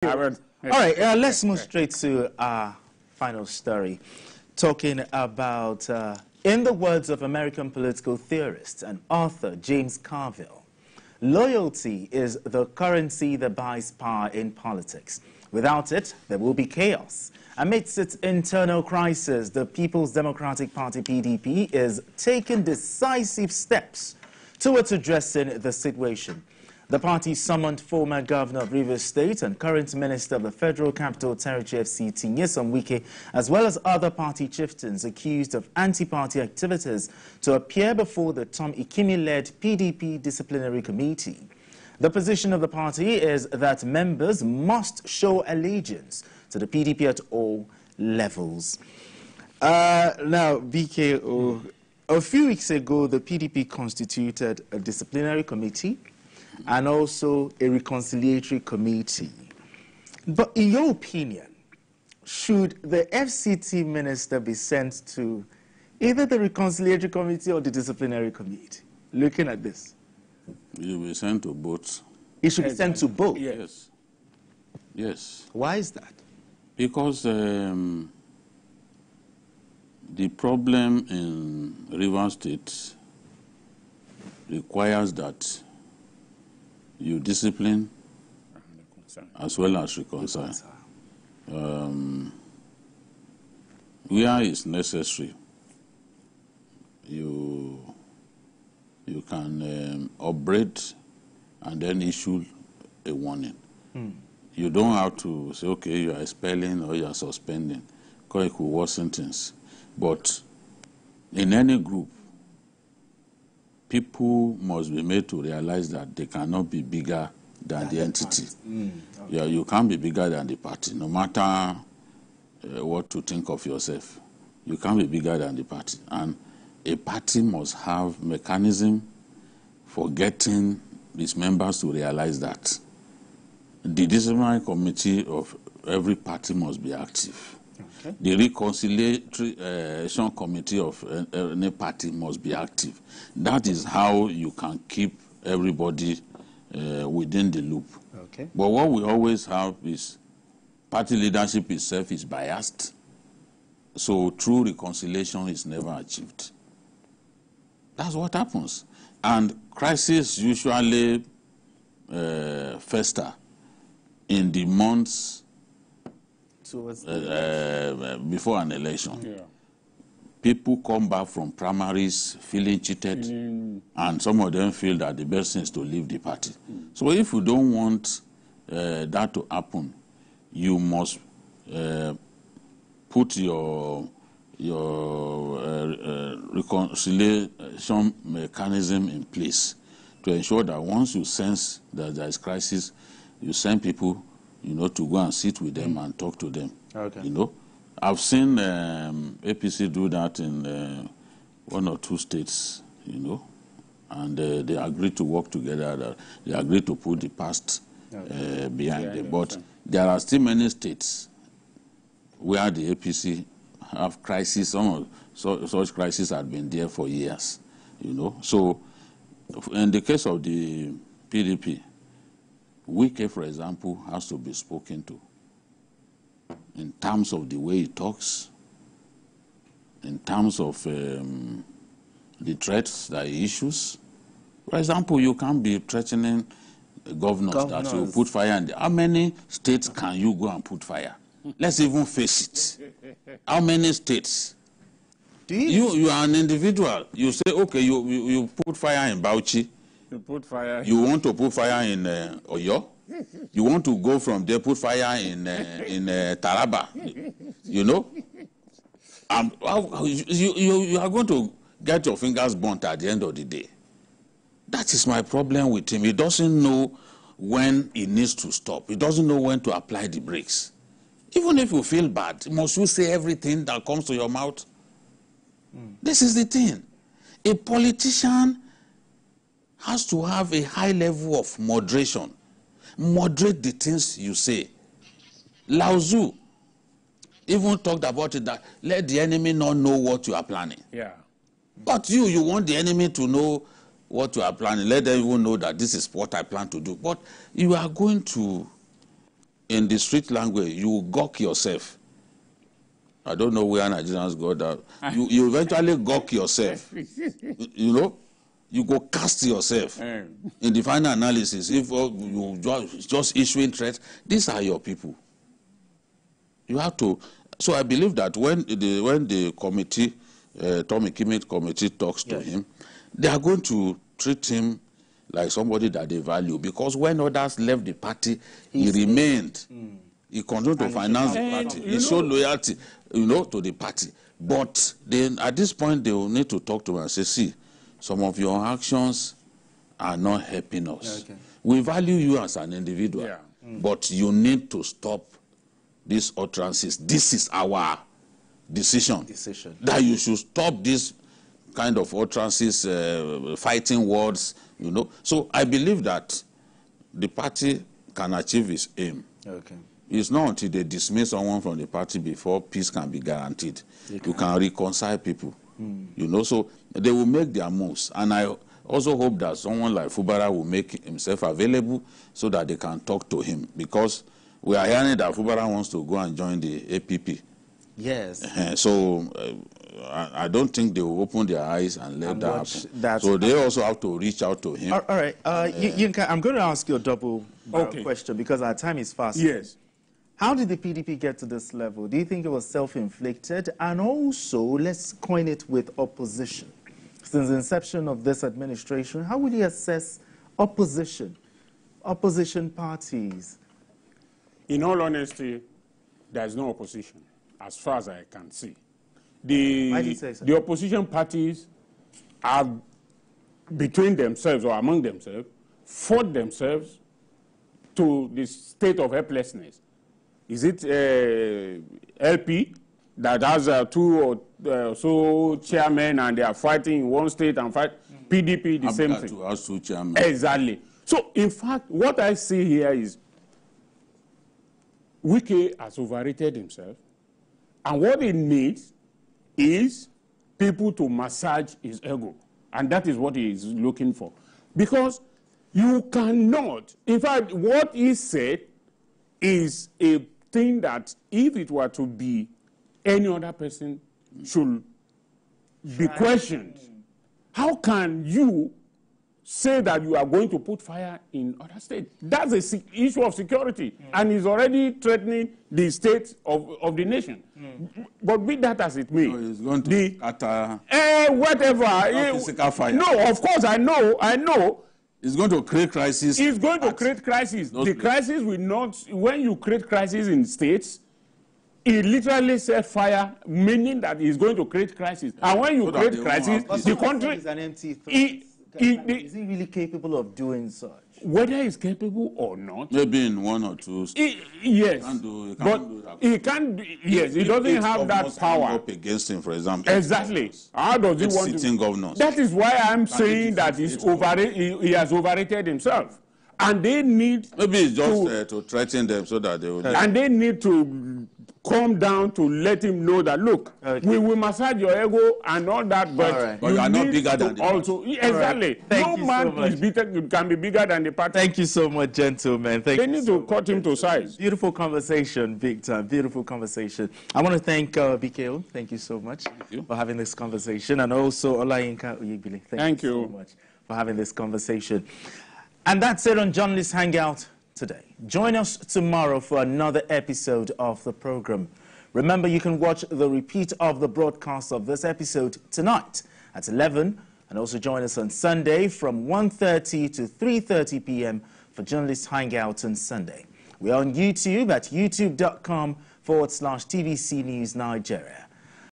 All right, let's move straight to our final story, talking about, in the words of American political theorist and author James Carville, loyalty is the currency that buys power in politics. Without it, there will be chaos. Amidst its internal crisis, the People's Democratic Party, PDP, is taking decisive steps towards addressing the situation. The party summoned former governor of Rivers State and current minister of the Federal Capital Territory FCT, Nyesom Wike, as well as other party chieftains accused of anti-party activities to appear before the Ikimi-led PDP Disciplinary Committee. The position of the party is that members must show allegiance to the PDP at all levels. Now, BKO, a few weeks ago, the PDP constituted a disciplinary committee and also a reconciliatory committee. But in your opinion, should the FCT minister be sent to either the reconciliatory committee or the disciplinary committee? Looking at this. He will be sent to both. He should be sent to both? Yes. Yes. Why is that? Because the problem in Rivers State requires that you discipline as well as reconcile. Where is necessary, you can upbraid and then issue a warning. You don't have to say, okay, you are expelling or you are suspending, because it could worsen things. But in any group, people must be made to realize that they cannot be bigger than the entity. Okay. Yeah, you can't be bigger than the party, no matter what to think of yourself. You can't be bigger than the party. And a party must have mechanism for getting its members to realize that. The disciplinary committee of every party must be active. Okay. The reconciliation committee of any party must be active. That is how you can keep everybody within the loop. Okay. But what we always have is party leadership itself is biased, so true reconciliation is never achieved. That's what happens. And crises usually fester in the months before an election. Yeah. People come back from primaries feeling cheated, and some of them feel that the best thing is to leave the party. So if you don't want that to happen, you must put your reconciliation mechanism in place to ensure that once you sense that there is crisis, you send people, to go and sit with them and talk to them. Okay. I've seen APC do that in one or two states, and they agreed to work together. They agreed to put the past behind them. But there are still many states where the APC have crisis. Some of such crises have been there for years, So in the case of the PDP, Wike, for example, has to be spoken to in terms of the way he talks, in terms of the threats that he issues. For example, you can't be threatening governors that you put fire in. How many states can you go and put fire? Let's even face it. How many states? You are an individual. You say, okay, you put fire in Bauchi. You want to put fire in Oyo? You want to go from there, put fire in Taraba? You are going to get your fingers burnt at the end of the day. That is my problem with him. He doesn't know when he needs to stop. He doesn't know when to apply the brakes. Even if you feel bad, must you say everything that comes to your mouth? This is the thing. A politician has to have a high level of moderation. Moderate the things you say. Lao Tzu even talked about it, that let the enemy not know what you are planning. Yeah. But you want the enemy to know what you are planning. Let them even know that this is what I plan to do. But you are going to in the street language, you gawk yourself. I don't know where Nigerians got that. You eventually gawk yourself. You know, you go cast yourself in the final analysis. If you just issuing threats, these are your people. You have to. So I believe that when the committee, Tom Ikimi committee talks to him, they are going to treat him like somebody that they value, because when others left the party, he remained. He continued to finance the party. He showed loyalty, to the party. But then at this point, they will need to talk to him and say, see, some of your actions are not helping us. Okay. We value you as an individual, but you need to stop these utterances. This is our decision. That you should stop this kind of utterances, fighting words, So I believe that the party can achieve its aim. Okay. It's not until they dismiss someone from the party before peace can be guaranteed. You can reconcile people, So they will make their moves. And I also hope that someone like Fubara will make himself available so that they can talk to him. Because we are hearing that Fubara wants to go and join the APP. Yes. So I don't think they will open their eyes and let that happen. So they also have to reach out to him. All right. Yinka, I'm going to ask you a double question because our time is fast. Yes. How did the PDP get to this level? Do you think it was self-inflicted? And also, let's coin it with opposition. Since the inception of this administration, how would you assess opposition parties? In all honesty, there is no opposition, as far as I can see. The opposition parties are between themselves or among themselves, fought themselves to the state of helplessness. Is it LP that has two or so chairmen and they are fighting in one state and fight? PDP, the same thing. Has two chairmen. Exactly. So, in fact, what I see here is Wike has overrated himself, and what he needs is people to massage his ego, and that is what he is looking for. Because you cannot, in fact, what he said is a thing that if it were to be any other person should be questioned. How can you say that you are going to put fire in other states? That's an issue of security, and is already threatening the state of the nation. But be that as it may, it's going to scatter whatever. Physical fire. No, of course, I know. It's going to create crisis. It's going to create crisis. The crisis will not, when you create crisis in states, it literally set fire, meaning that it's going to create crisis. And when you create crisis, the country is an empty threat. Is he really capable of doing such? Whether he's capable or not. Maybe in one or two states. Yes. He can't. Yes, he doesn't have that power. Up against him, for example. Exactly. How does he want to? Sitting governors. That is why I'm saying that he has overrated himself. And they need. Maybe it's just to threaten them so that they will. And they need to come down to let him know that, look, we will massage your ego and all that, but you are not bigger than the party. Exactly. No man can be bigger than the party. Thank you so much, gentlemen. They need to cut him to size. Beautiful conversation, big time. Beautiful conversation. I want to thank BKO. Thank you so much for having this conversation. And also Olayinka Oyegbile. Thank you so much for having this conversation. And that's it on Journalist Hangout today. Join us tomorrow for another episode of the program. Remember, you can watch the repeat of the broadcast of this episode tonight at 11, and also join us on Sunday from 1:30 to 3:30 p.m. for Journalist Hangout on Sunday. We're on YouTube at youtube.com/TVC News Nigeria.